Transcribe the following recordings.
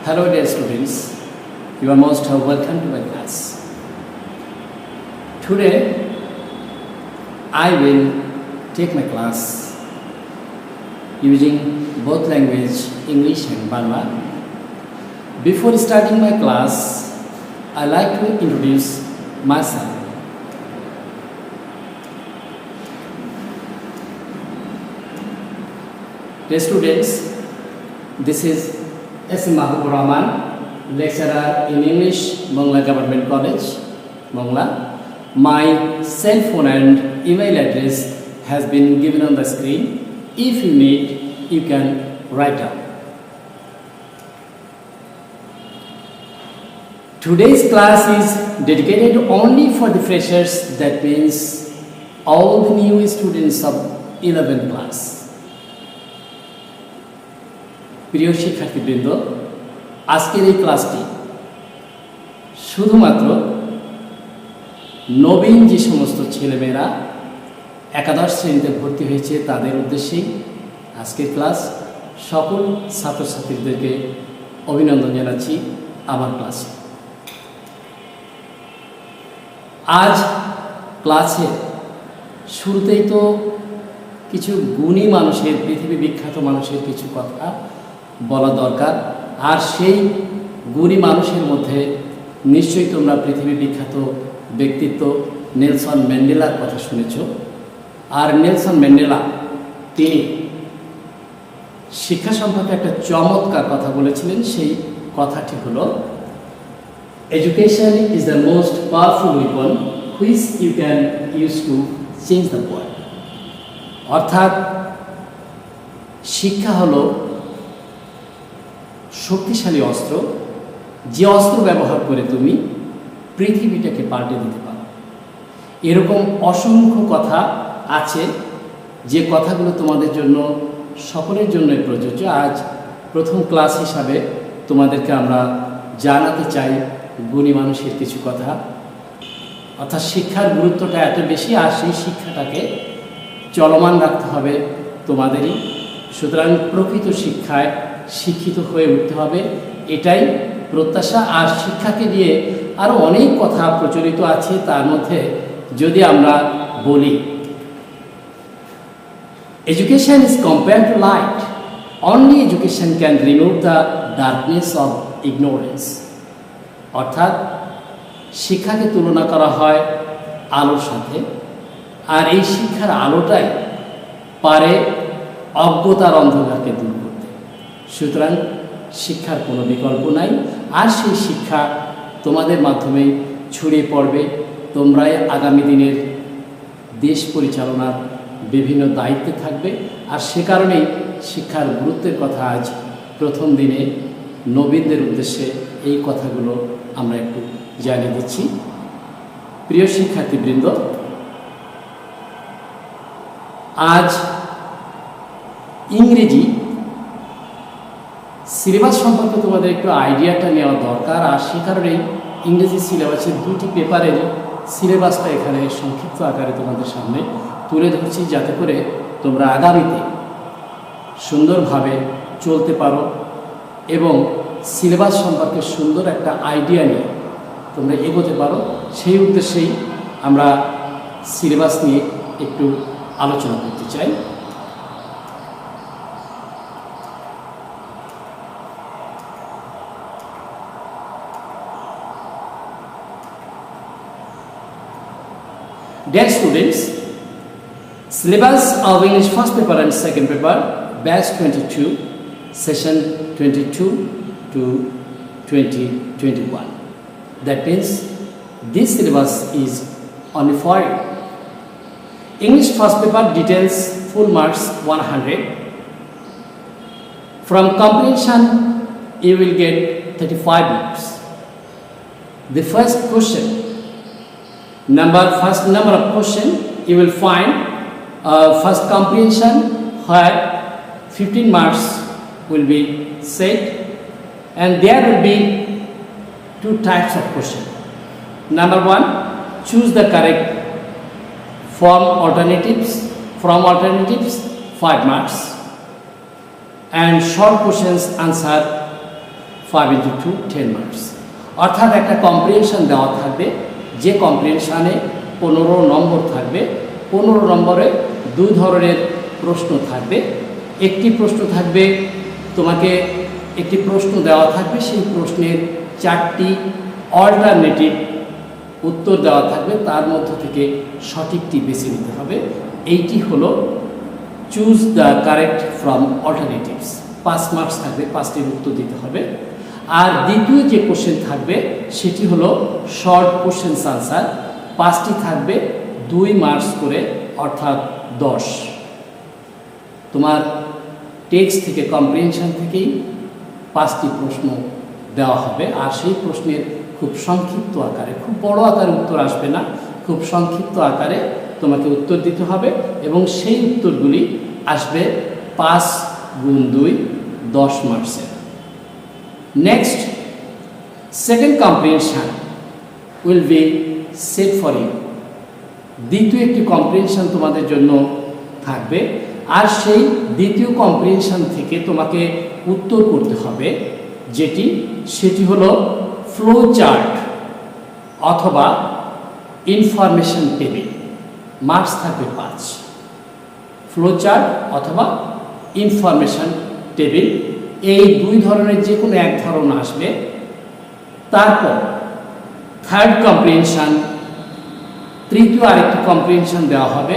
Hello dear students, you are most welcome to my class. Today I will take my class using both language English and Bangla. Before starting my class, I like to introduce myself. Dear students, this is S. Mahbubur Rahman, lecturer in English, Mongla Government College, Mongla. My cell phone and email address has been given on the screen. If you need, you can write down. Today's class is dedicated only for the freshers, that means all the new students of 11th class. প্রিয় শিক্ষার্থীবৃন্দ, আজকের এই ক্লাসটি শুধুমাত্র নবীন যে সমস্ত ছেলেমেয়েরা একাদশ শ্রেণীতে ভর্তি হয়েছে তাদের উদ্দেশ্যেই আজকের ক্লাস। সকল ছাত্রছাত্রীদেরকে অভিনন্দন জানাচ্ছি আমার ক্লাসে। আজ ক্লাসে শুরুতেই তো কিছু গুণী মানুষের, পৃথিবী বিখ্যাত মানুষের কিছু কথা বলা দরকার। আর সেই গুণী মানুষের মধ্যে নিশ্চয়ই তোমরা পৃথিবী বিখ্যাত ব্যক্তিত্ব নেলসন ম্যান্ডেলার কথা শুনেছ। আর নেলসন ম্যান্ডেলা তিনি শিক্ষা সম্পর্কে একটা চমৎকার কথা বলেছিলেন। সেই কথাটি হলো, education is the most powerful weapon which you can use to change the world. অর্থাৎ শিক্ষা হলো শক্তিশালী অস্ত্র, যে অস্ত্র ব্যবহার করে তুমি পৃথিবীটাকে পাল্টে দিতে পারো। এরকম অসংখ্য কথা আছে, যে কথাগুলো তোমাদের জন্য সকলের জন্যই প্রযোজ্য। আজ প্রথম ক্লাস হিসাবে তোমাদেরকে আমরা জানাতে চাই গুণী মানুষের কিছু কথা। অর্থাৎ শিক্ষার গুরুত্বটা এত বেশি, আর সেই শিক্ষাটাকে চলমান রাখতে হবে তোমাদেরই। সুতরাং প্রকৃত শিক্ষায় শিক্ষিত হয়ে উঠতে হবে, এটাই প্রত্যাশা। আর শিক্ষাকে নিয়ে আরও অনেক কথা প্রচলিত আছে। তার মধ্যে যদি আমরা বলি, education is compared two light, only education can remove the darkness of ignorance. অর্থাৎ শিক্ষাকে তুলনা করা হয় আলোর সাথে, আর এই শিক্ষার আলোটাই পারে অজ্ঞতার অন্ধকারকে দূর করতে। সুতরাং শিক্ষার কোনো বিকল্প নাই, আর সেই শিক্ষা তোমাদের মাধ্যমেই ছড়িয়ে পড়বে। তোমরাই আগামী দিনের দেশ পরিচালনার বিভিন্ন দায়িত্বে থাকবে। আর সে কারণেই শিক্ষার গুরুত্বের কথা আজ প্রথম দিনে নবীনদের উদ্দেশ্যে এই কথাগুলো আমরা একটু জানিয়ে দিচ্ছি। প্রিয় শিক্ষার্থীবৃন্দ, আজ ইংরেজি সিলেবাস সম্পর্কে তোমাদের একটু আইডিয়াটা নেওয়া দরকার। আর সে কারণেই ইংরেজি সিলেবাসের দুটি পেপারের সিলেবাসটা এখানে সংক্ষিপ্ত আকারে তোমাদের সামনে তুলে ধরছি, যাতে করে তোমরা আগামীতে সুন্দরভাবে চলতে পারো এবং সিলেবাস সম্পর্কে সুন্দর একটা আইডিয়া নিয়ে তোমরা এগোতে পারো। সেই উদ্দেশ্যেই আমরা সিলেবাস নিয়ে একটু আলোচনা করতে চাই। Dear students, syllabus of English first paper and second paper, batch 22, session 22 to 2021. That means this syllabus is only for you. English first paper details full marks 100. From comprehension, you will get 35 marks. The first question, first number of question, you will find first comprehension, where 15 marks will be set, and there will be two types of question. Number one, choose the correct form alternatives. From alternatives, 5 marks. And short questions answer 5 into 2 10 marks. অর্থাৎ একটা comprehension দেওয়া থাকবে, যে কম্প্রিহেনশনে 15 নম্বর থাকবে। 15 নম্বরে 2 ধরনের প্রশ্ন থাকবে। একটি প্রশ্ন থাকবে, তোমাকে একটি প্রশ্ন দেওয়া থাকবে, সেই প্রশ্নের 4টি অল্টারনেটিভ উত্তর দেওয়া থাকবে, তার মধ্য থেকে সঠিকটি বেছে নিতে হবে। এইটি হলো choose the correct from alternatives. 5 marks থাকবে, 5টির উত্তর দিতে হবে। আর দ্বিতীয় যে কোশ্চেন থাকবে সেটি হলো শর্ট কোশ্চেন আনসার। 5টি থাকবে, 2 মার্কস করে, অর্থাৎ 10। তোমার টেক্সট থেকে, কম্প্রিহেনশন থেকেই 5টি প্রশ্ন দেওয়া হবে। আর সেই প্রশ্নের খুব সংক্ষিপ্ত আকারে, খুব বড় আকারে উত্তর আসবে না, খুব সংক্ষিপ্ত আকারে তোমাকে উত্তর দিতে হবে এবং সেই উত্তরগুলি আসবে 5 গুণ 2 10 মার্কসের। Next, second comprehension will be set for you. দ্বিতীয় একটি কম্প্রিহেনশন তোমাদের জন্য থাকবে, আর সেই দ্বিতীয় কম্প্রিহেনশন থেকে তোমাকে উত্তর করতে হবে, সেটি হলো ফ্লো চার্ট অথবা ইনফরমেশন টেবিল। মার্কস থাকবে 5। ফ্লো চার্ট অথবা ইনফরমেশন টেবিল, এই 2 ধরনের যে কোনো এক ধরন আসবে। তারপর থার্ড কম্প্রিহেনশন, তৃতীয় আরেকটি কম্প্রিহেনশন দেওয়া হবে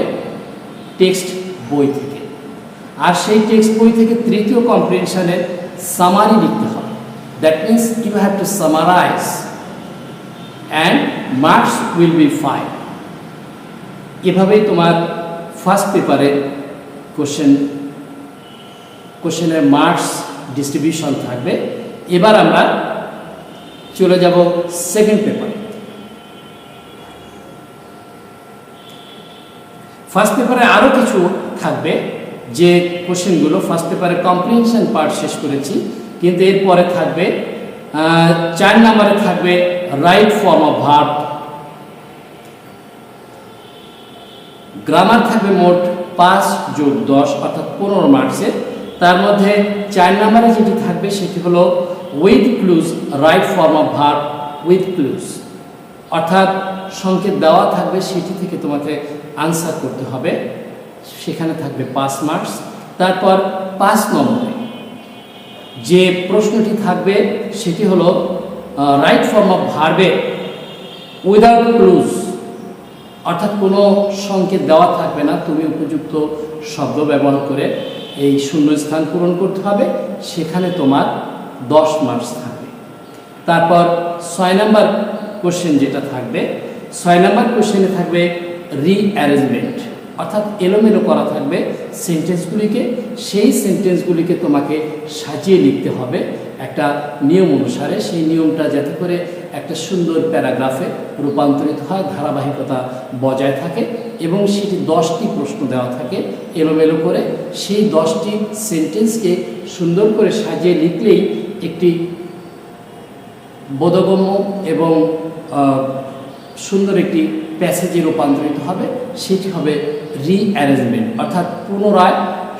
টেক্সট বই থেকে। আর সেই টেক্সট বই থেকে তৃতীয় কম্প্রিহেনশনের সামারি লিখতে হবে। That means you have to summarize and marks will be 5। এভাবেই তোমার ফার্স্ট পেপারের কোশ্চেনের মার্কস ডিস্ট্রিবিউশন থাকবে। এবার আমরা চলে যাব সেকেন্ড পেপারে। ফার্স্ট পেপারে আরও কিছু থাকবে, যে কোশ্চেনগুলো ফার্স্ট পেপারে কম্প্রিহেনশন পার্ট শেষ করেছি, কিন্তু এরপরে থাকবে 4 নম্বরে থাকবে right form of verb. Grammar থাকবে মোট 5 যোগ 10 অর্থাৎ 15 মার্কসের। তার মধ্যে 4 নম্বরে যেটি থাকবে সেটি হলো with clues, right form of verb with clues, অর্থাৎ সংকেত দেওয়া থাকবে, সেটি থেকে তোমাকে আনসার করতে হবে। সেখানে থাকবে 5 মার্কস। তারপর 5 নম্বরে যে প্রশ্নটি থাকবে সেটি হলো রাইট ফর্ম অফ ভার্বে উইদাউট ক্লুজ, অর্থাৎ কোনো সংকেত দেওয়া থাকবে না, তুমি উপযুক্ত শব্দ ব্যবহার করে এই শূন্যস্থান পূরণ করতে হবে। সেখানে তোমার 10 মার্কস থাকবে। তারপর 6 নম্বর কোশ্চেন যেটা থাকবে, 6 নম্বর কোশ্চেনে থাকবে রিঅ্যারেঞ্জমেন্ট, অর্থাৎ এলোমেলো করা থাকবে সেন্টেন্সগুলিকে। সেই সেন্টেন্সগুলিকে তোমাকে সাজিয়ে লিখতে হবে একটা নিয়ম অনুসারে। সেই নিয়মটা যাতে করে একটা সুন্দর প্যারাগ্রাফে রূপান্তরিত হয়, ধারাবাহিকতা বজায় থাকে, এবং সেটি 10টি প্রশ্ন দেওয়া থাকে এলোমেলো করে। সেই 10টি সেন্টেন্সকে সুন্দর করে সাজিয়ে লিখলেই একটি বোধগম্য এবং সুন্দর একটি প্যাসেজে রূপান্তরিত হবে। সেটি হবে রিঅ্যারেঞ্জমেন্ট, অর্থাৎ পুনরায়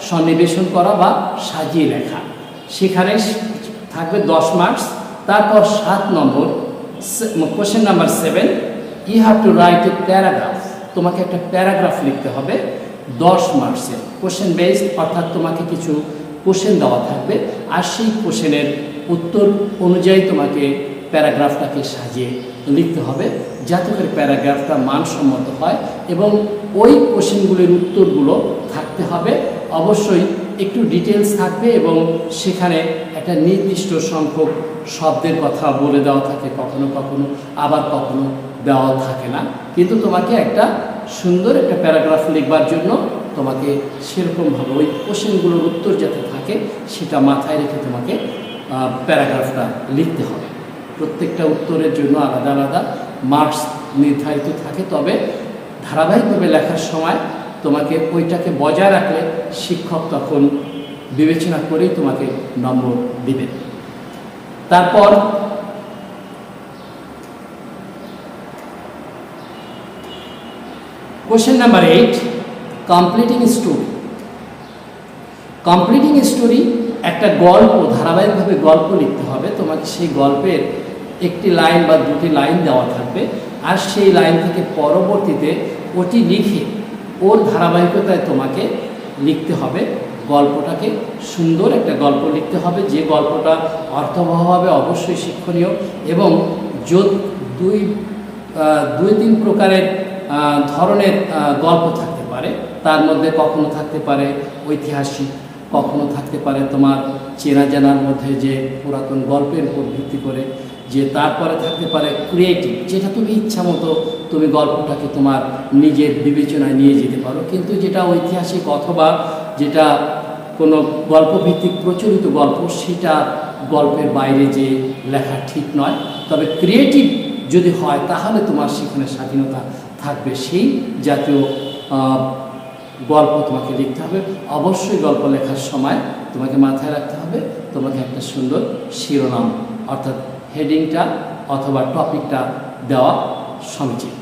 সন্নিবেশন করা বা সাজিয়ে লেখা। সেখানে থাকবে 10 মার্কস। তারপর 7 নম্বর, question number 7, you have to write a paragraph. তোমাকে একটা প্যারাগ্রাফ লিখতে হবে 10 মার্কসের, কোশ্চেন বেসড, অর্থাৎ তোমাকে কিছু কোশ্চেন দেওয়া থাকবে, আর সেই কোশ্চেনের উত্তর অনুযায়ী তোমাকে প্যারাগ্রাফটাকে সাজিয়ে লিখতে হবে, যাতে করে প্যারাগ্রাফটা মানসম্মত হয়। এবং ওই কোশ্চেনগুলির উত্তরগুলো থাকতে হবে অবশ্যই একটু ডিটেলস থাকবে, এবং সেখানে একটা নির্দিষ্ট সংখ্যক শব্দের কথা বলে দেওয়া থাকে, কখনো কখনো আবার কখনো দেওয়া থাকে না। কিন্তু তোমাকে একটা সুন্দর একটা প্যারাগ্রাফ লিখবার জন্য তোমাকে সেরকমভাবে ওই কোশ্চেনগুলোর উত্তর যাতে থাকে সেটা মাথায় রেখে তোমাকে প্যারাগ্রাফটা লিখতে হবে। প্রত্যেকটা উত্তরের জন্য আলাদা আলাদা মার্কস নির্ধারিত থাকে, তবে ধারাবাহিকভাবে লেখার সময় তোমাকে ওইটাকে বজায় রাখলে শিক্ষক তখন বিবেচনা করেই তোমাকে নম্বর দিবেন। তারপর question number 8, completing story. Completing story একটা গল্প, ধারাবাহিকভাবে গল্প লিখতে হবে। হবে তোমাকে সেই গল্পের একটি লাইন বা দুটি লাইন দেওয়া থাকবে, আর সেই লাইন থেকে পরবর্তীতে ওটি লিখে ওর ধারাবাহিকতায় তোমাকে লিখতে হবে গল্পটাকে। সুন্দর একটা গল্প লিখতে হবে, যে গল্পটা অর্থবহ হবে, অবশ্যই শিক্ষণীয়, এবং দুই তিন প্রকারের ধরনের গল্প থাকতে পারে। তার মধ্যে কখনো থাকতে পারে ঐতিহাসিক, কখনো থাকতে পারে তোমার চেনা জানার মধ্যে যে পুরাতন গল্পের উপর ভিত্তি করে, যে তারপরে থাকতে পারে ক্রিয়েটিভ, যেটা তুমি ইচ্ছা মতো তুমি গল্পটাকে তোমার নিজের বিবেচনায় নিয়ে যেতে পারো। কিন্তু যেটা ঐতিহাসিক অথবা যেটা কোনো গল্পভিত্তিক প্রচলিত গল্প, সেটা গল্পের বাইরে যে লেখা ঠিক নয়। তবে ক্রিয়েটিভ যদি হয় তাহলে তোমার সেখানে স্বাধীনতা থাকবে, সেই জাতীয় গল্প তোমাকে লিখতে হবে। অবশ্যই গল্প লেখার সময় তোমাকে মাথায় রাখতে হবে তোমাকে একটা সুন্দর শিরোনাম অর্থাৎ হেডিংটা অথবা টপিকটা দেওয়া সমীচীন।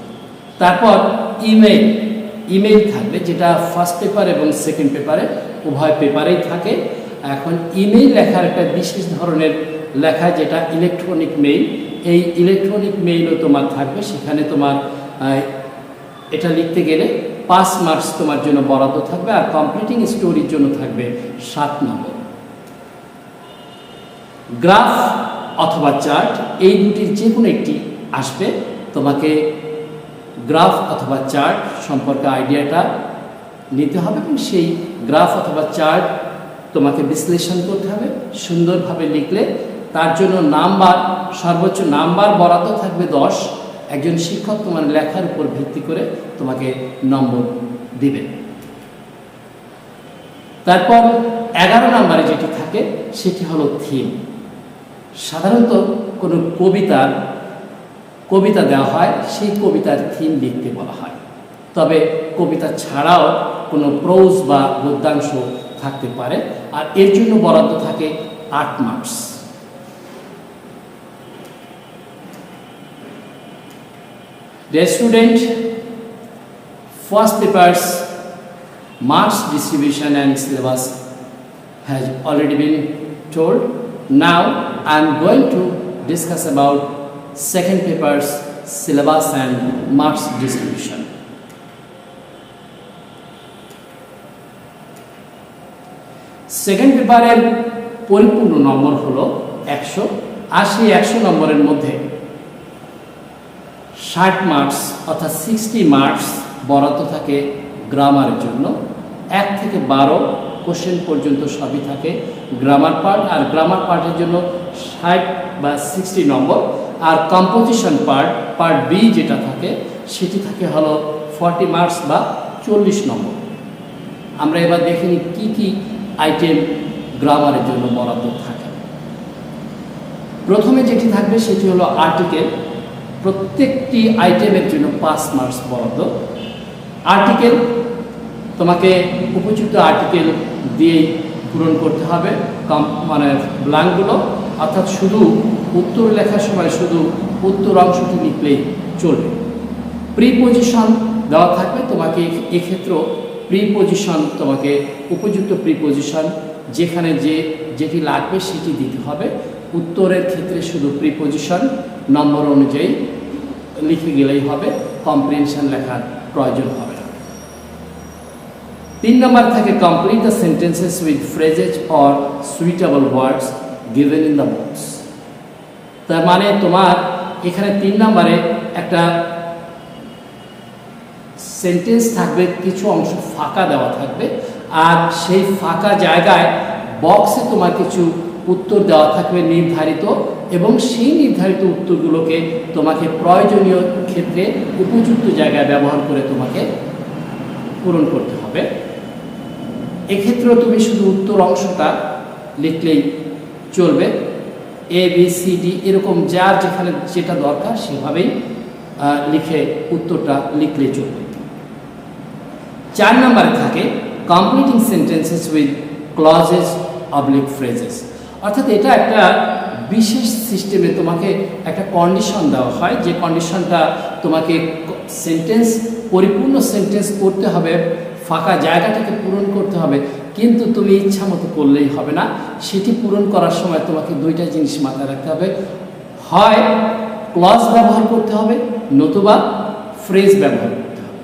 তারপর ইমেইল থাকবে, যেটা ফার্স্ট পেপার এবং সেকেন্ড পেপারে উভয় পেপারেই থাকে। এখন ইমেইল লেখার একটা বিশেষ ধরনের লেখা, যেটা ইলেকট্রনিক মেইল। এই ইলেকট্রনিক মেইলও তোমার থাকবে, সেখানে তোমার এটা লিখতে গেলে 5 মার্কস তোমার জন্য বরাদ্দ থাকবে, আর কমপ্লিটিং স্টোরির জন্য থাকবে 7 নম্বর। গ্রাফ অথবা চার্ট, এই দুটির যে কোনো একটি আসবে। তোমাকে গ্রাফ অথবা চার্ট সম্পর্কে আইডিয়াটা নিতে হবে এবং সেই গ্রাফ অথবা চার্ট তোমাকে বিশ্লেষণ করতে হবে। সুন্দরভাবে লিখলে তার জন্য সর্বোচ্চ নাম্বার বরাদ্দ থাকবে 10। একজন শিক্ষক তোমার লেখার উপর ভিত্তি করে তোমাকে নম্বর দিবে। তারপর 11 নম্বরে যেটি থাকে সেটি হলো থিম। সাধারণত কোনো কবিতা দেওয়া হয়, সেই কবিতার থিম লিখতে বলা হয়। তবে কবিতা ছাড়াও কোনো প্রোজ বা গদ্যাংশ থাকতে পারে, আর এর জন্য বরাদ্দ থাকে 8 marks. Dear student, first paper's marks distribution and syllabus has already been told. Now I am going to discuss about second paper's syllabus and marks distribution. Second পেপারের পরিপূর্ণ নম্বর হলো 100, আর সেই 100 নম্বরের মধ্যে 60 মার্কস অর্থাৎ 60 মার্কস বরাদ্দ থাকে গ্রামারের জন্য। 1 থেকে 12 কোশ্চেন পর্যন্ত সবই থাকে গ্রামার পার্ট, আর গ্রামার পার্টের জন্য 60 বা 60 নম্বর। আর কম্পোজিশন পার্ট বি যেটা থাকে সেটি থাকে হলো 40 মার্কস বা 40 নম্বর। আমরা এবার দেখে নিই কী কী আইটেম গ্রামারের জন্য বরাদ্দ থাকে। প্রথমে যেটি থাকবে সেটি হলো আর্টিকেল। প্রত্যেকটি আইটেমের জন্য 5 মার্কস বরাদ্দ। আর্টিকেল তোমাকে উপযুক্ত আর্টিকেল দিয়েই পূরণ করতে হবে ব্ল্যাঙ্কগুলো, অর্থাৎ শুধু উত্তর লেখার সময় শুধু উত্তর অংশটি লিখলেই চলবে। প্রিপোজিশন দেওয়া থাকবে তোমাকে, এক্ষেত্রেও প্রিপোজিশন তোমাকে উপযুক্ত প্রিপোজিশন যেখানে যেটি লাগবে সেটি দিতে হবে। উত্তরের ক্ষেত্রে শুধু প্রিপোজিশন নম্বর অনুযায়ী লিখে গেলেই হবে, কম্প্রিহেনশন লেখার প্রয়োজন হবে না। 3 নম্বর থাকে complete the sentences with phrases or suitable words given in the books. তার মানে তোমার এখানে 3 নম্বরে একটা সেন্টেন্স থাকবে, কিছু অংশ ফাঁকা দেওয়া থাকবে, আর সেই ফাঁকা জায়গায় বক্সে তোমার কিছু উত্তর দেওয়া থাকবে নির্ধারিত, এবং সেই নির্ধারিত উত্তরগুলোকে তোমাকে প্রয়োজনীয় ক্ষেত্রে উপযুক্ত জায়গায় ব্যবহার করে তোমাকে পূরণ করতে হবে। এক্ষেত্রেও তুমি শুধু উত্তর অংশটা লিখলেই চলবে। এ বি সি ডি এরকম যার যেখানে যেটা দরকার সেভাবেই লিখে উত্তরটা লিখলেই চলবে। 4 নম্বরে থাকে completing sentences with clauses oblique phrases, অর্থাৎ এটা একটা বিশেষ সিস্টেমে তোমাকে একটা কন্ডিশন দেওয়া হয়, যে কন্ডিশনটা তোমাকে পরিপূর্ণ সেন্টেন্স করতে হবে, ফাঁকা জায়গাটাকে পূরণ করতে হবে, কিন্তু তুমি ইচ্ছা মতো করলেই হবে না, সেটি পূরণ করার সময় তোমাকে দুইটা জিনিস মাথায় রাখতে হবে, হয় ক্লজ ব্যবহার করতে হবে নতুবা ফ্রেজ ব্যবহার করতে হবে।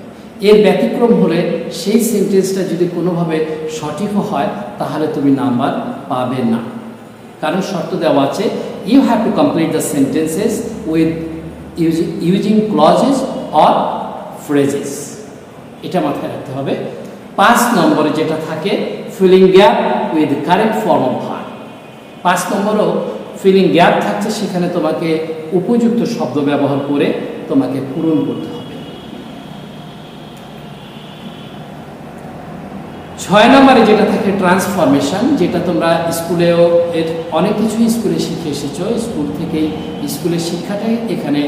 এর ব্যতিক্রম হলে সেই সেন্টেন্সটা যদি কোনোভাবে সঠিকও হয় তাহলে তুমি নাম্বার পাবে না, কারণ শর্ত দেওয়া আছে you have to complete the sentences with using clauses or phrases, এটা মাথায় রাখতে হবে। 5 নম্বরে যেটা থাকে filling gap with correct form of verb, 5 নম্বরও ফিলিং গ্যাপ থাকছে, সেখানে তোমাকে উপযুক্ত শব্দ ব্যবহার করে তোমাকে পূরণ করতে হবে। 6 নম্বরে যেটা থাকে ট্রান্সফরমেশন, যেটা তোমরা স্কুলেও এর অনেক কিছুই স্কুলে শিখে এসেছো, স্কুল থেকেই স্কুলের শিক্ষাটাই এখানে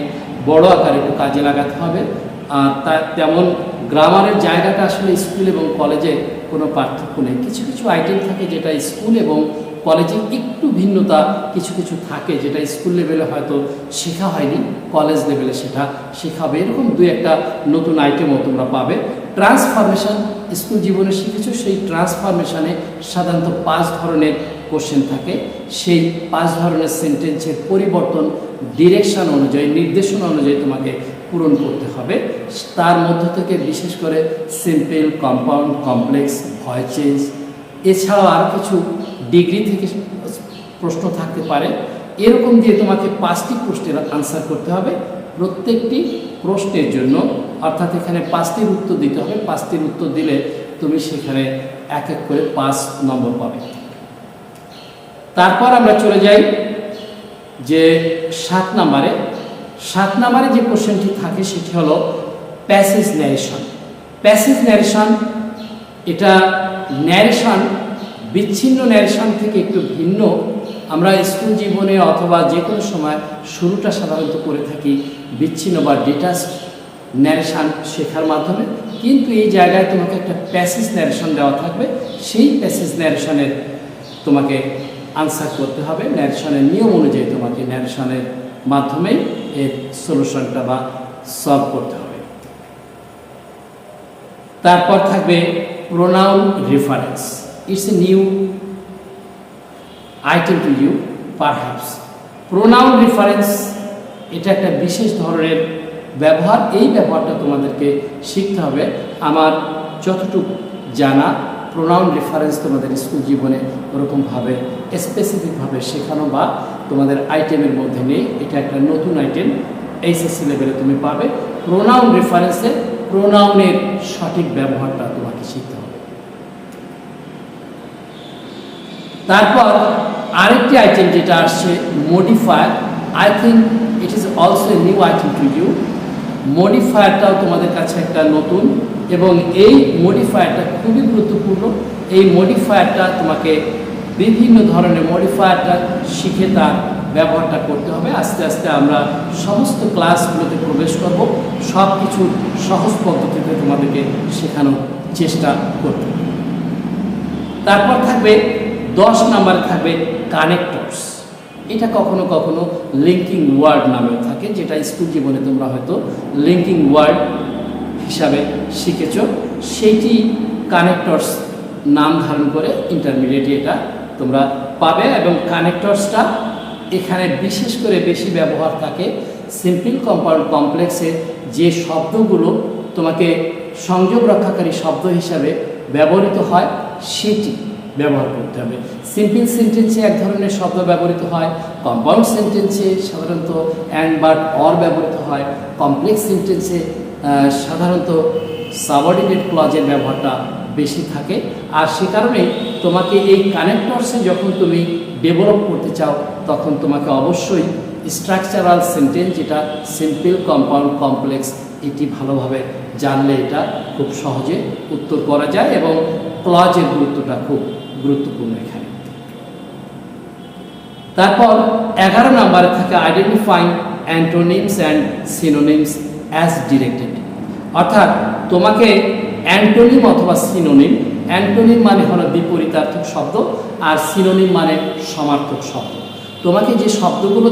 বড় আকারে একটু কাজে লাগাতে হবে। আর তেমন গ্রামারের জায়গাটা আসলে স্কুল এবং কলেজে কোনো পার্থক্য নেই, কিছু কিছু আইটেম থাকে যেটা স্কুল এবং কলেজে একটু ভিন্নতা কিছু কিছু থাকে, যেটা স্কুল লেভেলে হয়তো শেখা হয়নি, কলেজ লেভেলে সেটা শেখাবে, এরকম 2-1টা নতুন আইটেমও তোমরা পাবে। ট্রান্সফরমেশন স্কুল জীবনে শিখেছো, সেই ট্রান্সফরমেশনে সাধারণত 5 ধরনের কোশ্চেন থাকে, সেই 5 ধরনের সেন্টেন্সের পরিবর্তন ডিরেকশন অনুযায়ী, নির্দেশনা অনুযায়ী তোমাকে পূরণ করতে হবে। তার মধ্য থেকে বিশেষ করে simple, compound, complex, voice change, এছাড়াও আর কিছু ডিগ্রি থেকে প্রশ্ন থাকতে পারে, এরকম দিয়ে তোমাকে 5টি প্রশ্নের আনসার করতে হবে। প্রত্যেকটি প্রশ্নের জন্য অর্থাৎ এখানে 5টির উত্তর দিতে হবে, 5টির উত্তর দিলে তুমি সেখানে 1-1 করে 5 নম্বর পাবে। তারপর আমরা চলে যাই যে 7 নম্বরে যে কোশ্চেনটি থাকে সেটি হলো প্যাসেজ ন্যারেশন। প্যাসেজ ন্যারেশন, এটা ন্যারেশন বিচ্ছিন্ন ন্যারেশন থেকে একটু ভিন্ন। আমরা স্কুল জীবনে অথবা যে কোনো সময় শুরুটা সাধারণত করে থাকি বিচ্ছিন্ন বা ডিটাচড ন্যারেশন শেখার মাধ্যমে, কিন্তু এই জায়গায় তোমাকে একটা প্যাসেজ ন্যারেশন দেওয়া থাকবে, সেই প্যাসেজ ন্যারেশনের তোমাকে আনসার করতে হবে, ন্যারেশনের নিয়ম অনুযায়ী তোমাকে ন্যারেশনের মাধ্যমেই এর সলিউশনটা বা সলভ করতে হবে। তারপর থাকবে pronoun reference. It's a new item to you perhaps. Pronoun reference এটা একটা বিশেষ ধরনের ব্যবহার, এই ব্যবহারটা তোমাদেরকে শিখতে হবে। আমার যতটুকু জানা প্রোনাউন রেফারেন্স তোমাদের স্কুল জীবনে ওরকমভাবে স্পেসিফিকভাবে শেখানো বা তোমাদের আইটেমের মধ্যে নেই, এটা একটা নতুন আইটেম, এইচএসসি লেভেলে তুমি পাবে। প্রোনাউন রেফারেন্সে প্রোনাউনের সঠিক ব্যবহারটা তোমাকে শিখতে হবে। তারপর আরেকটি আইটেম যেটা আসছে modifier, I think it is also a new item to you. মডিফায়ারটাও তোমাদের কাছে একটা নতুন, এবং এই মডিফায়ারটা খুবই গুরুত্বপূর্ণ। এই মডিফায়ারটা তোমাকে বিভিন্ন ধরনের মডিফায়ারটা শিখে তার ব্যবহারটা করতে হবে। আস্তে আস্তে আমরা সমস্ত ক্লাসগুলোতে প্রবেশ করব, সব কিছু সহজ পদ্ধতিতে তোমাদেরকে শেখানোর চেষ্টা করতে হবে। তারপর থাকবে 10 নম্বরে থাকবে কানেক্টরস। এটা কখনো কখনো লিঙ্কিং ওয়ার্ড নামেও থাকে, যেটা স্কুল জীবনে তোমরা হয়তো লিঙ্কিং ওয়ার্ড হিসাবে শিখেছ, সেইটি কানেক্টরস নাম ধারণ করে ইন্টারমিডিয়েটে এটা তোমরা পাবে। এবং কানেক্টরসটা এখানে বিশেষ করে বেশি ব্যবহার থাকে সিম্পল, কম্পাউন্ড, কমপ্লেক্সে যে শব্দগুলো তোমাকে সংযোগ রক্ষাকারী শব্দ হিসাবে ব্যবহৃত হয় সেটি ব্যবহার করতে হবে। সিম্পল সেন্টেন্সে এক ধরনের শব্দ ব্যবহৃত হয়, কম্পাউন্ড সেন্টেন্সে সাধারণত অ্যান্ড, বাট, অর ব্যবহৃত হয়, কমপ্লেক্স সেন্টেন্সে সাধারণত সাবঅর্ডিনেট ক্লজের ব্যবহারটা বেশি থাকে। আর সে কারণেই তোমাকে এই কানেক্টরসে যখন তুমি ডেভেলপ করতে চাও তখন তোমাকে অবশ্যই স্ট্রাকচারাল সেন্টেন্স, যেটা সিম্পল, কম্পাউন্ড, কমপ্লেক্স, এটি ভালোভাবে জানলে এটা খুব সহজে উত্তর করা যায়, এবং ক্লজের গুরুত্বটা খুব গুরুত্বপূর্ণ এখানে। তারপর 11 নম্বরে থাকে identifying antonyms and synonyms as directed. অর্থাৎ তোমাকে অ্যান্টোনিম অথবা সিনোনিম, অ্যান্টোনিম মানে হলো বিপরীতার্থক শব্দ আর সিনোনিম মানে সমার্থক শব্দ। তোমাকে যে শব্দগুলো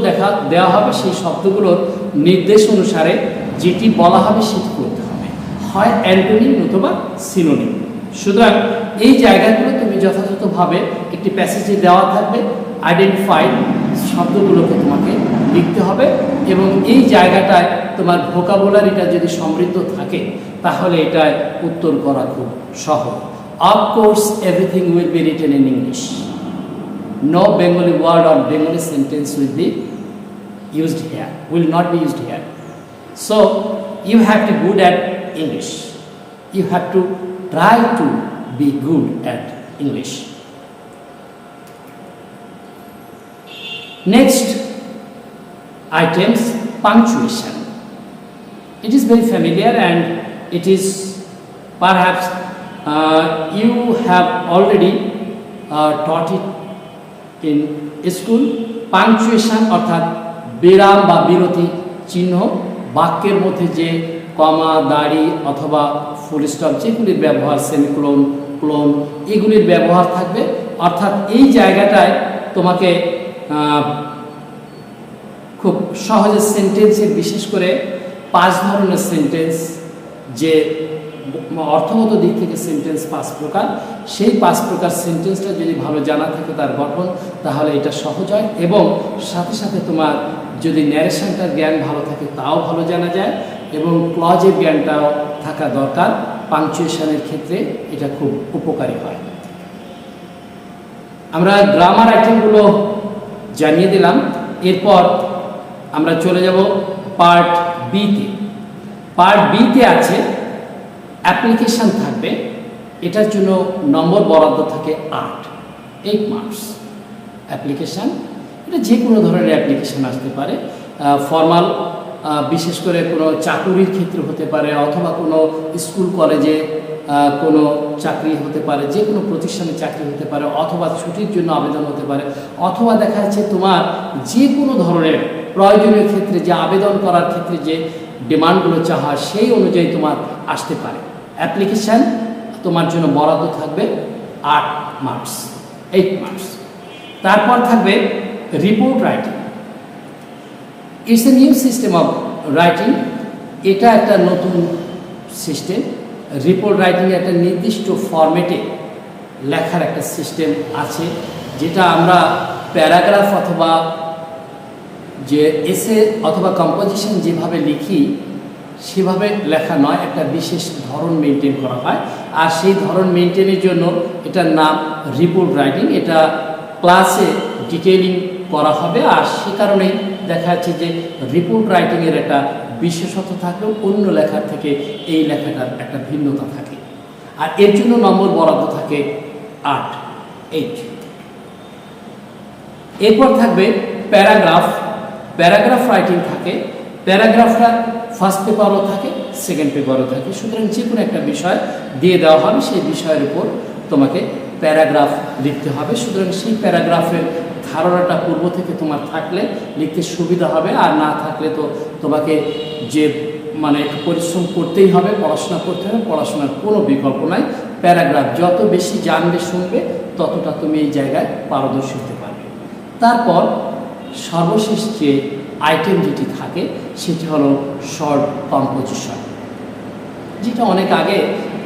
দেওয়া হবে সেই শব্দগুলোর নির্দেশ অনুসারে যেটি বলা হবে সেটি করতে হবে, হয় অ্যান্টোনিম অথবা সিনোনিম। সুতরাং এই জায়গাগুলো তুমি যথাযথভাবে একটি প্যাসেজে দেওয়া থাকবে, আইডেন্টিফাই শব্দগুলোকে তোমাকে লিখতে হবে এবং এই জায়গাটায় তোমার ভোকাবুলারিটা যদি সমৃদ্ধ থাকে তাহলে এটায় উত্তর করা খুব সহজ। Of course everything will be written in English, no Bengali word or Bengali sentence will be used here, will not be used here. So you have to good at English, you have to try to be good at English. Next items, punctuation. It is very familiar and it is perhaps you have already taught it in school. Punctuation অর্থাৎ বিরাম বা বিরতি চিহ্ন, বাক্যের মধ্যে যে কমা, দাড়ি অথবা ফুল স্টপ যেগুলির ব্যবহার, সেমিকোলন, ক্লোন এগুলির ব্যবহার থাকবে। অর্থাৎ এই জায়গাটায় তোমাকে খুব সহজে সেন্টেন্সের, বিশেষ করে 5 ধরনের সেন্টেন্স, যে অর্থগত দিক থেকে সেন্টেন্স 5 প্রকার, সেই 5 প্রকার সেন্টেন্সটা যদি ভালো জানা থাকে তার গঠন, তাহলে এটা সহজ হয় এবং সাথে সাথে তোমার যদি ন্যারেশনটার জ্ঞান ভালো থাকে তাও ভালো জানা যায় এবং ক্লজের জ্ঞানটাও থাকা দরকার। পাংচুয়েশনের ক্ষেত্রে এটা খুব উপকারী হয়। আমরা গ্রামার আইটেমগুলো জানিয়ে দিলাম, এরপর আমরা চলে যাব পার্ট বিতে। পার্ট বিতে আছে অ্যাপ্লিকেশান থাকবে, এটার জন্য নম্বর বরাদ্দ থাকে 8 মার্কস। অ্যাপ্লিকেশান এটা যে কোনো ধরনের অ্যাপ্লিকেশান আসতে পারে, ফর্মাল, বিশেষ করে কোনো চাকুরির ক্ষেত্রে হতে পারে অথবা কোনো স্কুল কলেজে কোনো চাকরি হতে পারে, যে কোনো প্রতিষ্ঠানে চাকরি হতে পারে অথবা ছুটির জন্য আবেদন হতে পারে অথবা দেখা যাচ্ছে তোমার যে কোনো ধরনের প্রয়োজনীয় ক্ষেত্রে যে আবেদন করার ক্ষেত্রে যে ডিমান্ডগুলো চাওয়া সেই অনুযায়ী তোমার আসতে পারে। অ্যাপ্লিকেশান তোমার জন্য বরাদ্দ থাকবে 8 মার্কস। তারপর থাকবে report writing. It's a new system of writing, এটা একটা নতুন সিস্টেম। রিপোর্ট রাইটিং একটা নির্দিষ্ট ফরম্যাটে লেখার একটা সিস্টেম আছে, যেটা আমরা প্যারাগ্রাফ অথবা যে এসে অথবা কম্পোজিশন যেভাবে লিখি সেভাবে লেখা নয়, একটা বিশেষ ধরন মেনটেন করা হয়। আর সেই ধরন মেনটেনের জন্য এটার নাম রিপোর্ট রাইটিং। এটা ক্লাসে ডিটেইলিং করা হবে, আর সে কারণেই দেখা যাচ্ছে যে রিপোর্ট রাইটিংয়ের একটা বিশেষত্ব থাকলেও অন্য লেখার থেকে এই লেখাটার একটা ভিন্নতা থাকে, আর এর জন্য নম্বর বরাদ্দ থাকে 8। এরপর থাকবে প্যারাগ্রাফ রাইটিং থাকে। প্যারাগ্রাফটা ফার্স্ট পেপারও থাকে, সেকেন্ড পেপারও থাকে। সুতরাং যে কোনো একটা বিষয় দিয়ে দেওয়া হবে, সেই বিষয়ের উপর তোমাকে প্যারাগ্রাফ লিখতে হবে। সুতরাং সেই প্যারাগ্রাফের ধারণাটা পূর্ব থেকে তোমার থাকলে লিখতে সুবিধা হবে, আর না থাকলে তো তোমাকে যে একটু পরিশ্রম করতেই হবে, পড়াশোনা করতে হবে, পড়াশোনার কোনো বিকল্প নাই। প্যারাগ্রাফ যত বেশি জানবে শুনবে ততটা তুমি এই জায়গায় পারদর্শী হতে পারবে। তারপর সর্বশেষ যে আইটেম যেটি থাকে সেটি হলো শর্ট কম্পোজিশন, যেটা অনেক আগে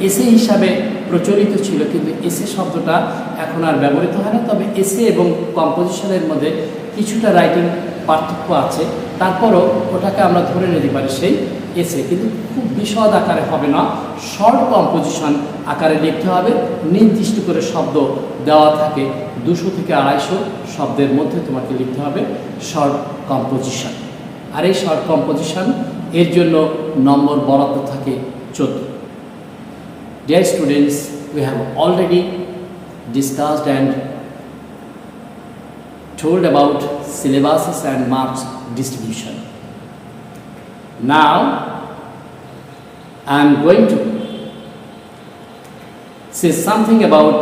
এসে হিসাবে প্রচলিত ছিল, কিন্তু এসে শব্দটা এখন আর ব্যবহৃত হয় না। তবে এসে এবং কম্পোজিশনের মধ্যে কিছুটা রাইটিং পার্থক্য আছে, তারপরও ওটাকে আমরা ধরে নিতে পারি সেই এসে, কিন্তু খুব বিশদ আকারে হবে না, শর্ট কম্পোজিশন আকারে লিখতে হবে। নির্দিষ্ট করে শব্দ দেওয়া থাকে, 200 থেকে 250 শব্দের মধ্যে তোমাকে লিখতে হবে শর্ট কম্পোজিশন। আর এই শর্ট কম্পোজিশন এর জন্য নম্বর বরাদ্দ থাকে 14। Dear students, we have already discussed and told about syllabuses and marks distribution. Now I am going to say something about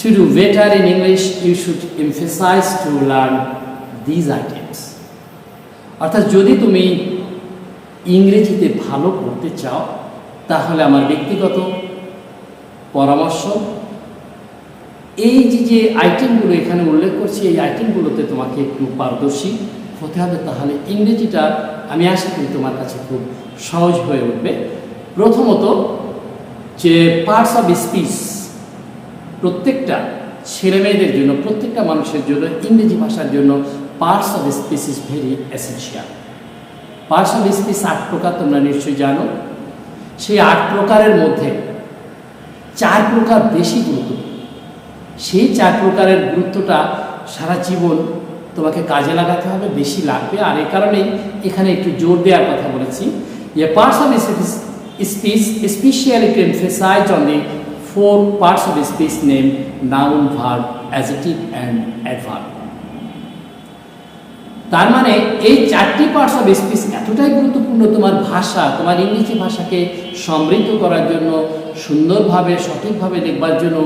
to do better in English you should emphasize to learn these items. অর্থাৎ যদি তুমি ইংরেজিতে ভালো করতে চাও তাহলে আমার ব্যক্তিগত পরামর্শ, এই যে আইটেমগুলো এখানে উল্লেখ করছি এই আইটেমগুলোতে তোমাকে একটু পারদর্শী হতে হবে, তাহলে ইংরেজিটা আমি আশা করি তোমার কাছে খুব সহজ হয়ে উঠবে। প্রথমত যে পার্টস অফ স্পিচ, প্রত্যেকটা ছেলে মেয়েদের জন্য, প্রত্যেকটা মানুষের জন্য ইংরেজি ভাষার জন্য parts of speech is very essential. Parts of speech 8 প্রকার, তোমরা নিশ্চয়ই জানো। সেই 8 প্রকারের মধ্যে 4 প্রকার বেশি গুরুত্বপূর্ণ। সেই 4 প্রকারের গুরুত্বটা সারা জীবন তোমাকে কাজে লাগাতে হবে, বেশি লাগবে। আর এই কারণেই এখানে একটু জোর দেওয়ার কথা বলেছি। Parts of speech specially to emphasize on the 4 parts of speech name noun, verb, adjective and adverb. তার মানে এই 4টি পার্টস অফ স্পিচ এতটাই গুরুত্বপূর্ণ তোমার ভাষা, তোমার ইংরেজি ভাষাকে সমৃদ্ধ করার জন্য, সুন্দরভাবে সঠিকভাবে লিখবার জন্য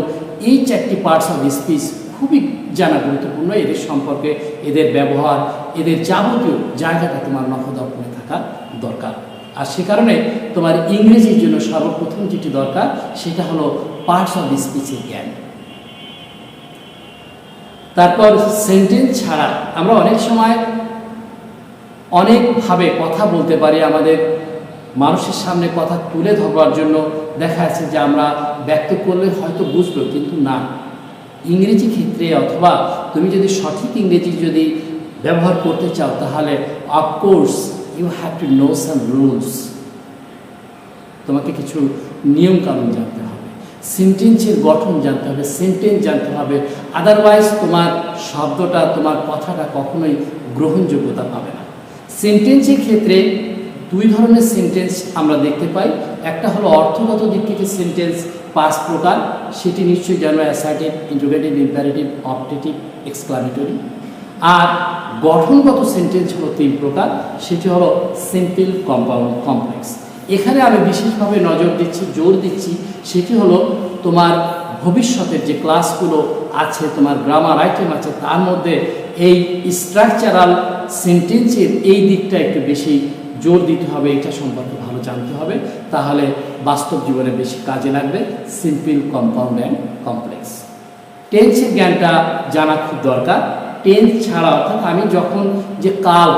এই 4টি পার্টস অফ স্পিচ খুবই জানা গুরুত্বপূর্ণ। এদের সম্পর্কে, এদের ব্যবহার, এদের যাবতীয় জায়গাটা তোমার নখদর্পণে থাকা দরকার। আর সে কারণে তোমার ইংরেজির জন্য সর্বপ্রথম যেটি দরকার সেটা হলো পার্টস অফ স্পিচের জ্ঞান। তারপর সেন্টেন্স ছাড়া আমরা অনেক সময় অনেকভাবে কথা বলতে পারি। আমাদের মানুষের সামনে কথা তুলে ধরবার জন্য দেখা যাচ্ছে যে আমরা ব্যক্ত করলে হয়তো বুঝলো, কিন্তু না, ইংরেজি ক্ষেত্রে অথবা তুমি যদি সঠিক ইংরেজি যদি ব্যবহার করতে চাও তাহলে of course you have to know some rules. তোমাকে কিছু নিয়মকানুন জানতে হবে, সেন্টেন্সের গঠন জানতে হবে, সেন্টেন্স জানতে হবে। আদারওয়াইজ তোমার শব্দটা, তোমার কথাটা কখনোই গ্রহণযোগ্যতা পাবে না। সেন্টেন্সের ক্ষেত্রে 2 ধরনের সেন্টেন্স আমরা দেখতে পাই। একটা হলো অর্থগত দিক থেকে সেন্টেন্স 5 প্রকার, সেটি নিশ্চয়ই জানো, assertive, interrogative, imperative, optative, exclamatory. আর গঠনগত সেন্টেন্স হলো 3 প্রকার, সেটি হলো সিম্পল, কম্পাউন্ড, কমপ্লেক্স। এখানে আমি বিশেষভাবে নজর দিচ্ছি, জোর দিচ্ছি, সেটি হলো তোমার ভবিষ্যতের যে ক্লাসগুলো আছে, তোমার গ্রামার আইটেম আছে, তার মধ্যে এই স্ট্রাকচারাল সেন্টেন্সের এই দিকটা একটু বেশি জোর দিতে হবে, এটা সম্পর্কে ভালো জানতে হবে, তাহলে বাস্তব জীবনে বেশি কাজে লাগবে। Simple, compound and complex. টেন্সের জ্ঞানটা জানা খুব দরকার। টেন্স ছাড়া, অর্থাৎ আমি যখন যে কাল,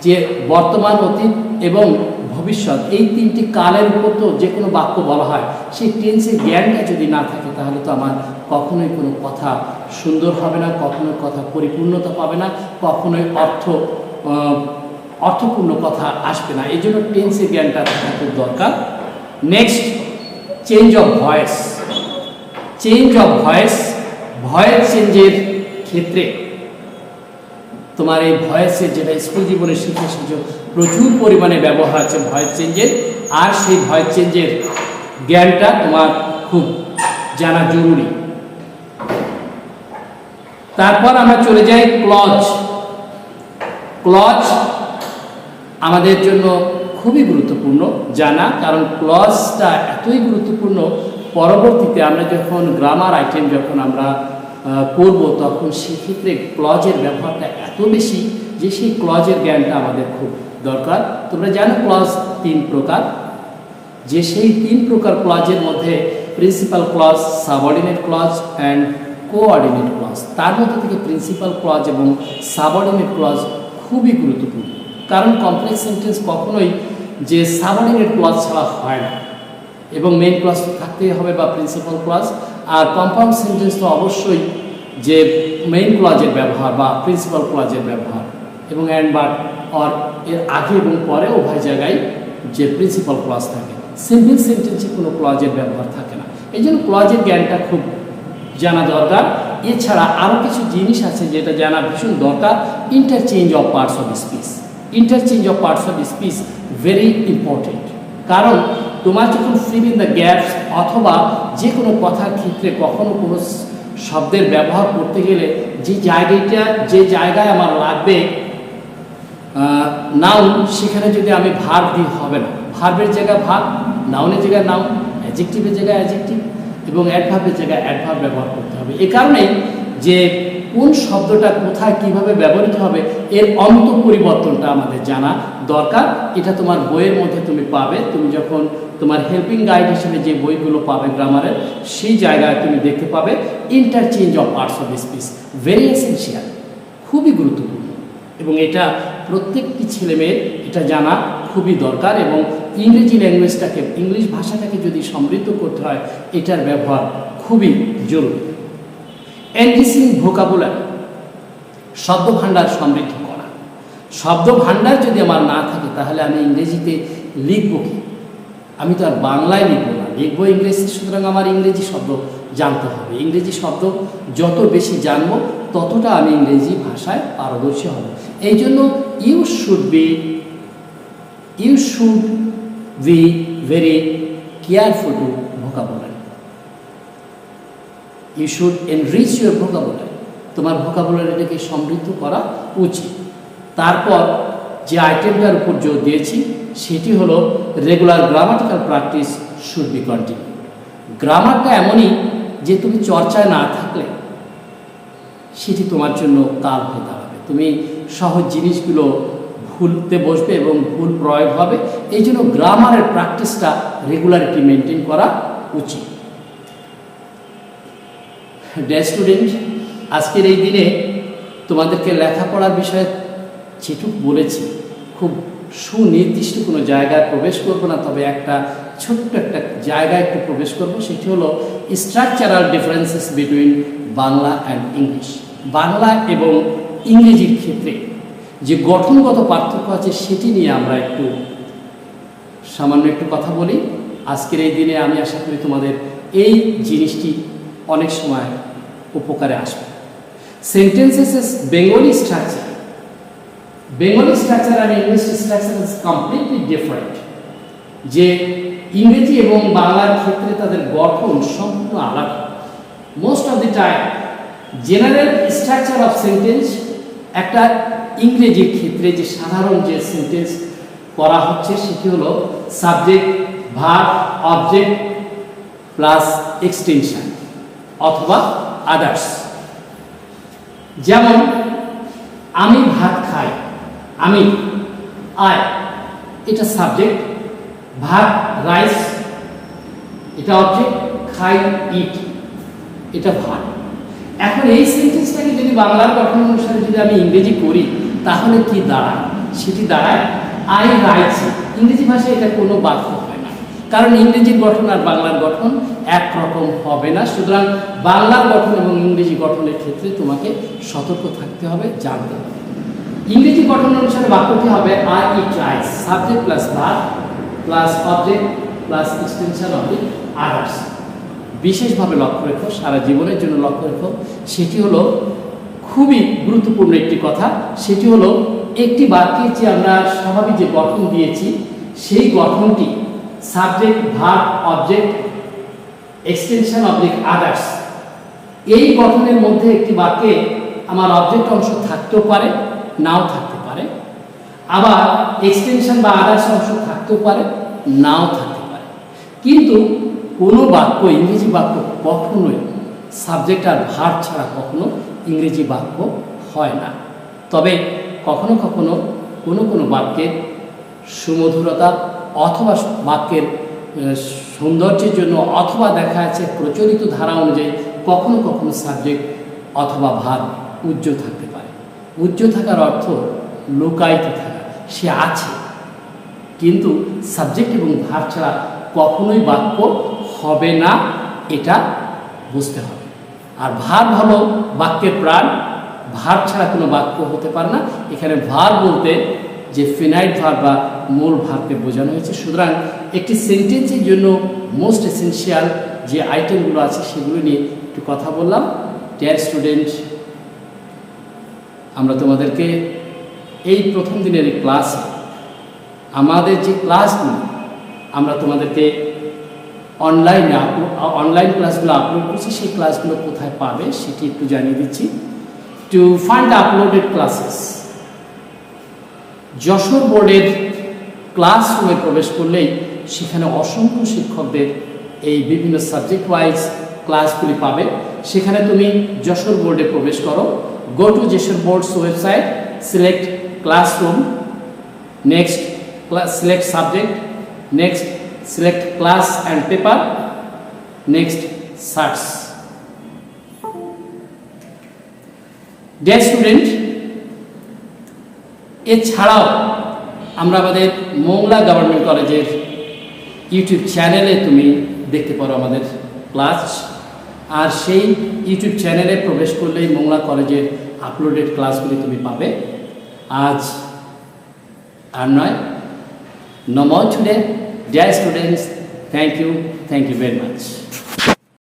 যে বর্তমান, অতীত এবং ভবিষ্যৎ, এই 3টি কালের উপর তো যে কোনো বাক্য বলা হয়, সেই টেন্সের জ্ঞানটা যদি না থাকে তাহলে তো আমার কখনোই কোনো কথা সুন্দর হবে না, কখনোই কথা পরিপূর্ণতা পাবে না, কখনোই অর্থপূর্ণ কথা আসবে না। এই জন্য টেন্সের জ্ঞানটা থাকা খুব দরকার। Next, change of voice. Change of voice, voice চেঞ্জের ক্ষেত্রে তোমার এই ভয়েসের, যেটা স্কুল জীবনে শিখে এসেছো, প্রচুর পরিমাণে ব্যবহার আছে ভয়েস চেঞ্জের। আর সেই ভয়েস চেঞ্জের জ্ঞানটা তোমার খুব জানা জরুরি। তারপর আমরা চলে যাই ক্লজ। ক্লজ আমাদের জন্য খুবই গুরুত্বপূর্ণ জানা, কারণ ক্লজটা এতই গুরুত্বপূর্ণ, পরবর্তীতে আমরা যখন গ্রামার আইটেম যখন আমরা করব তখন সেক্ষেত্রে ক্লজের ব্যবহারটা এত বেশি যে সেই ক্লজের জ্ঞানটা আমাদের খুব দরকার। তোমরা জানো ক্লজ 3 প্রকার, যে সেই 3 প্রকার ক্লজের মধ্যে principal clause, subordinate clause and coordinate clause. তার মধ্যে থেকে প্রিন্সিপাল ক্লজ এবং সাবঅর্ডিনেট ক্লজ খুবই গুরুত্বপূর্ণ, কারণ কমপ্লেক্স সেন্টেন্স কখনোই যে সাবঅর্ডিনেট ক্লজ ছাড়া হয় না, এবং মেইন ক্লজ থাকতেই হবে বা প্রিন্সিপাল ক্লজ। আর কম্পাউন্ড সেন্টেন্স তো অবশ্যই যে মেইন ক্লজের ব্যবহার বা প্রিন্সিপাল ক্লজের ব্যবহার, এবং অ্যান্ড, বাট, অর এর আগে এবং পরে উভয় জায়গায় যে প্রিন্সিপাল ক্লজ থাকে। সিম্পল সেন্টেন্সে কোনো ক্লজের ব্যবহার থাকে না। এই জন্য ক্লজের জ্ঞানটা খুব জানা দরকার। এছাড়া আরও কিছু জিনিস আছে যেটা জানা ভীষণ দরকার। Interchange of parts of speech. Interchange of parts of speech very important, কারণ তোমার যখন ফিল ইন দ্য গ্যাপস অথবা যে কোনো কথার ক্ষেত্রে কখনো কোনো শব্দের ব্যবহার করতে গেলে যে জায়গায় আমার লাগবে নাউন, সেখানে যদি আমি ভার্ব দিই হবে না। ভার্বের জায়গায় ভার্ব, নাউনের জায়গায় নাউন, অ্যাডজেক্টিভের জায়গায় অ্যাডজেক্টিভ এবং অ্যাডভার্বের জায়গায় অ্যাডভার্ব ব্যবহার করতে হবে। এ কারণেই যে কোন শব্দটা কোথায় কিভাবে ব্যবহৃত হবে এর অন্ত পরিবর্তনটা আমাদের জানা দরকার। এটা তোমার বইয়ের মধ্যে তুমি পাবে। তুমি যখন তোমার হেল্পিং গাইড হিসেবে যে বইগুলো পাবে গ্রামারের, সেই জায়গায় তুমি দেখতে পাবে interchange of parts of speech, very essential, খুবই গুরুত্বপূর্ণ। এবং এটা প্রত্যেকটি ছেলেমেয়ের এটা জানা খুবই দরকার এবং ইংরেজি ল্যাঙ্গুয়েজটাকে, ইংলিশ ভাষাটাকে যদি সমৃদ্ধ করতে হয় এটার ব্যবহার খুবই জরুরি। এনরিচিং ভোকাবুলারি, শব্দ ভাণ্ডার সমৃদ্ধ করা। শব্দ ভাণ্ডার যদি আমার না থাকে তাহলে আমি ইংরেজিতে লিখব কি? আমি তো আর বাংলায় লিখব না, লিখবো ইংরেজি, সুতরাং আমার ইংরেজি শব্দ জানতে হবে। ইংরেজি শব্দ যত বেশি জানবো ততটা আমি ইংরেজি ভাষায় পারদর্শী হব। এই জন্য you should be very careful to vocabulary. You should enrich your vocabulary. তোমার ভোকাবুলারিটাকে সমৃদ্ধ করা উচিত। তারপর যে আইটেমটার উপর জোর দিয়েছি সেটি হলো regular grammatical practice should be continue. গ্রামারটা এমনই যে তুমি চর্চায় না থাকলে সেটি তোমার জন্য কাল হয়ে দাঁড়াবে। তুমি সহজ জিনিসগুলো ভুলতে বসবে এবং ভুল প্রয়োগ হবে। এই জন্য গ্রামারের প্র্যাকটিসটা রেগুলারিটি মেনটেন করা উচিত। ডিয়ার স্টুডেন্ট, আজকের এই দিনে তোমাদেরকে লেখাপড়ার বিষয়ে যেটুকু বলেছি খুব সুনির্দিষ্ট কোনো জায়গায় প্রবেশ করবো না, তবে একটা ছোট্ট একটা জায়গায় একটু প্রবেশ করব, সেটি হলো structural differences between Bangla and English. Bangla এবং ইংরেজির ক্ষেত্রে যে গঠনগত পার্থক্য আছে সেটি নিয়ে আমরা সামান্য একটু কথা বলি। আজকের এই দিনে আমি আশা করি তোমাদের এই জিনিসটি অনেক সময় উপকারে আসবে। Sentences Bengali structure and English structure is completely different. যে ইংরেজি এবং বাংলার ক্ষেত্রে তাদের গঠন সম্পূর্ণ আলাদা। Most of the time general structure of sentence, একটা ইংরেজির ক্ষেত্রে যে সাধারণ যে সেন্টেন্স করা হচ্ছে সেটি হলো subject, verb, object plus extension অথবা আদার্স। যেমন আমি ভাত খাই, আমি, আই, এটা সাবজেক্ট, ভাত রাইস এটা অবজেক্ট, খাই ইট এটা ভার্ব। এখন এই সেন্টেন্সটাকে যদি বাংলার গঠন অনুসারে যদি আমি ইংরেজি করি তাহলে কি দাঁড়ায়? সেটি দাঁড়ায় আই রাইটস। ইংরেজি ভাষায় এটা কোনো বাক্য হয় না, কারণ ইংরেজির গঠন আর বাংলার গঠন একরকম হবে না। সুতরাং বাংলার গঠন এবং ইংরেজি গঠনের ক্ষেত্রে তোমাকে সতর্ক থাকতে হবে, জানতে হবে। ইংরেজি গঠন অনুসারে বাক্যটি হবে I eat rice, subject plus verb plus object plus extension of the others. বিশেষভাবে লক্ষ্য রেখো, সারা জীবনের জন্য লক্ষ্য রেখো, সেটি হলো খুবই গুরুত্বপূর্ণ একটি কথা। সেটি হলো একটি বাক্যে যে আমরা স্বাভাবিক যে গঠন দিয়েছি সেই গঠনটি subject, verb, object, extension of the others, এই গঠনের মধ্যে একটি বাক্যে আমার অবজেক্ট অংশ থাকতেও পারে, নাও থাকতে পারে, আবার এক্সটেনশন বা আদার্স অংশ থাকতেও পারে, নাও থাকতে পারে। কিন্তু কোনো বাক্য, ইংরেজি বাক্য কখনোই সাবজেক্ট আর ভার্ব ছাড়া কখনো ইংরেজি বাক্য হয় না। তবে কখনো কখনো কোনো বাক্যের সুমধুরতা অথবা বাক্যের সৌন্দর্যের জন্য অথবা দেখা যাচ্ছে প্রচলিত ধারা অনুযায়ী কখনো কখনো সাবজেক্ট অথবা ভার্ব উজ্জ্বল থাকতে পারে। উজ্জ্বল থাকার অর্থ লুকায়িত থাকা, সে আছে, কিন্তু সাবজেক্ট এবং ভার্ব ছাড়া কখনোই বাক্য হবে না, এটা বুঝতে হবে। আর ভার্ব হলো বাক্যের প্রাণ, ভার্ব ছাড়া কোনো বাক্য হতে পারে না। এখানে ভার্ব বলতে যে ফিনাইট ভার্ব বা মূল ভার্বকে বোঝানো হয়েছে। সুতরাং একটি সেন্টেন্সের জন্য মোস্ট এসেনশিয়াল যে আইটেমগুলো আছে সেগুলো নিয়ে একটু কথা বললাম। ডিয়ার স্টুডেন্ট, আমরা তোমাদেরকে এই প্রথম দিনের এই ক্লাসে আমাদের যে ক্লাসগুলো আমরা তোমাদেরকে অনলাইন ক্লাসগুলো আপলোড করছি, সেই ক্লাসগুলো কোথায় পাবে সেটি একটু জানিয়ে দিচ্ছি। To find uploaded classes, Jessore বোর্ডের ক্লাসরুমে প্রবেশ করলেই সেখানে অসংখ্য শিক্ষকদের এই বিভিন্ন সাবজেক্ট ওয়াইজ ক্লাসগুলি পাবে। সেখানে তুমি যশোর বোর্ডে প্রবেশ করো, go to Jessore boards website, select classroom, next select subject, next select class and paper, next search. Dear student, এছাড়াও আমরা আমাদের মোংলা গভর্নমেন্ট কলেজের ইউটিউব চ্যানেলে তুমি দেখতে পারো আমাদের ক্লাস। আর সেই ইউটিউব চ্যানেলে প্রবেশ করলেই মোংলা কলেজের আপলোডেড ক্লাসগুলি তুমি পাবে। আজ আর নয়, no more today. Dear students, thank you very much.